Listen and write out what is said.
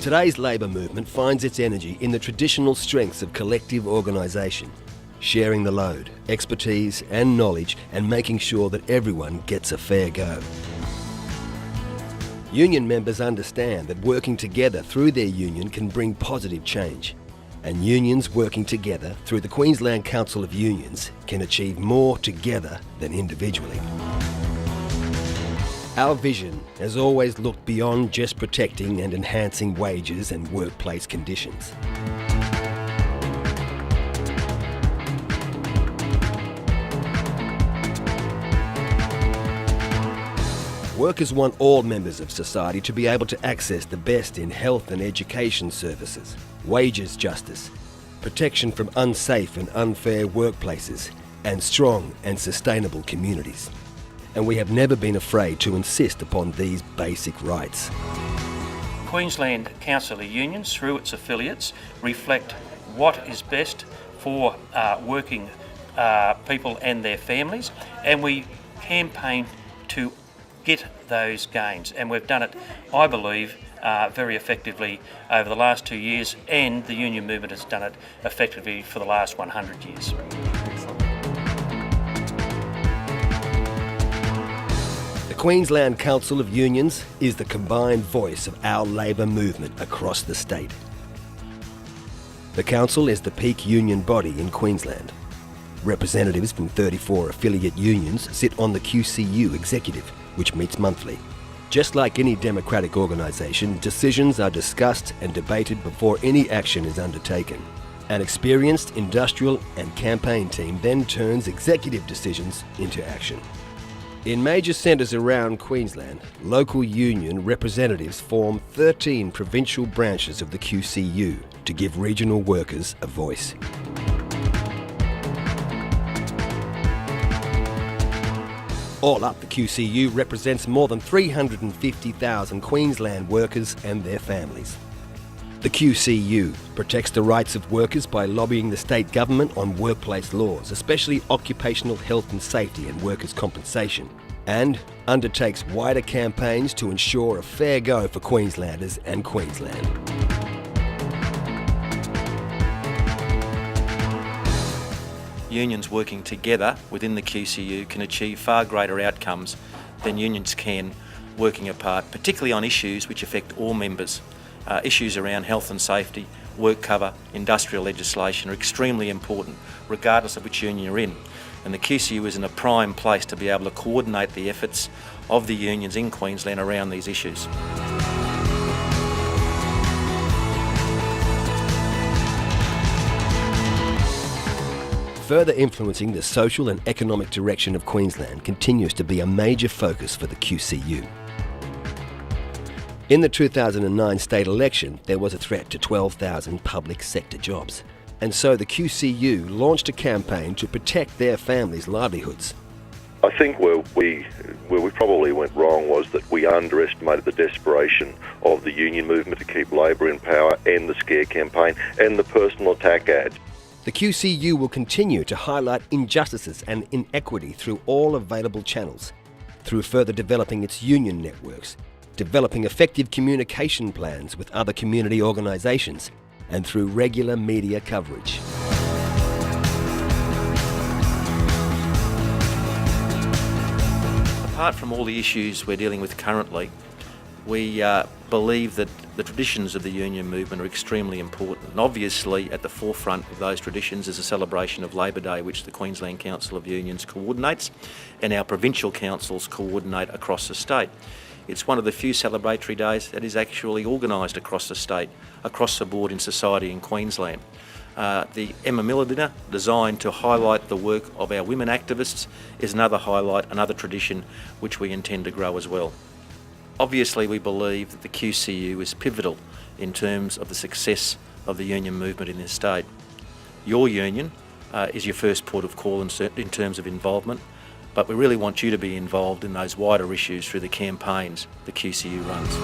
Today's labour movement finds its energy in the traditional strengths of collective organisation, sharing the load, expertise and knowledge, and making sure that everyone gets a fair go. Union members understand that working together through their union can bring positive change, and unions working together through the Queensland Council of Unions can achieve more together than individually. Our vision has always looked beyond just protecting and enhancing wages and workplace conditions. Workers want all members of society to be able to access the best in health and education services, wages justice, protection from unsafe and unfair workplaces, and strong and sustainable communities. And we have never been afraid to insist upon these basic rights. Queensland Council of Unions, through its affiliates, reflect what is best for working people and their families, and we campaign to get those gains, and we've done it, I believe, very effectively over the last 2 years, and the union movement has done it effectively for the last 100 years. The Queensland Council of Unions is the combined voice of our labour movement across the state. The Council is the peak union body in Queensland. Representatives from 34 affiliate unions sit on the QCU executive, which meets monthly. Just like any democratic organisation, decisions are discussed and debated before any action is undertaken. An experienced industrial and campaign team then turns executive decisions into action. In major centres around Queensland, local union representatives form 13 provincial branches of the QCU to give regional workers a voice. All up, the QCU represents more than 350,000 Queensland workers and their families. The QCU protects the rights of workers by lobbying the state government on workplace laws, especially occupational health and safety and workers' compensation, and undertakes wider campaigns to ensure a fair go for Queenslanders and Queensland. Unions working together within the QCU can achieve far greater outcomes than unions can working apart, particularly on issues which affect all members. Issues around health and safety, work cover, industrial legislation are extremely important regardless of which union you're in. And the QCU is in a prime place to be able to coordinate the efforts of the unions in Queensland around these issues. Further influencing the social and economic direction of Queensland continues to be a major focus for the QCU. In the 2009 state election, there was a threat to 12,000 public sector jobs. And so the QCU launched a campaign to protect their families' livelihoods. I think where we probably went wrong was that we underestimated the desperation of the union movement to keep Labor in power, and the scare campaign and the personal attack ads. The QCU will continue to highlight injustices and inequity through all available channels, through further developing its union networks, developing effective communication plans with other community organisations, and through regular media coverage. Apart from all the issues we're dealing with currently, we believe that the traditions of the union movement are extremely important. And obviously at the forefront of those traditions is a celebration of Labor Day, which the Queensland Council of Unions coordinates, and our provincial councils coordinate across the state. It's one of the few celebratory days that is actually organised across the state, across the board in society in Queensland. The Emma Miller Dinner, designed to highlight the work of our women activists, is another highlight, another tradition which we intend to grow as well. Obviously, we believe that the QCU is pivotal in terms of the success of the union movement in this state. Your union is your first port of call in terms of involvement, but we really want you to be involved in those wider issues through the campaigns the QCU runs.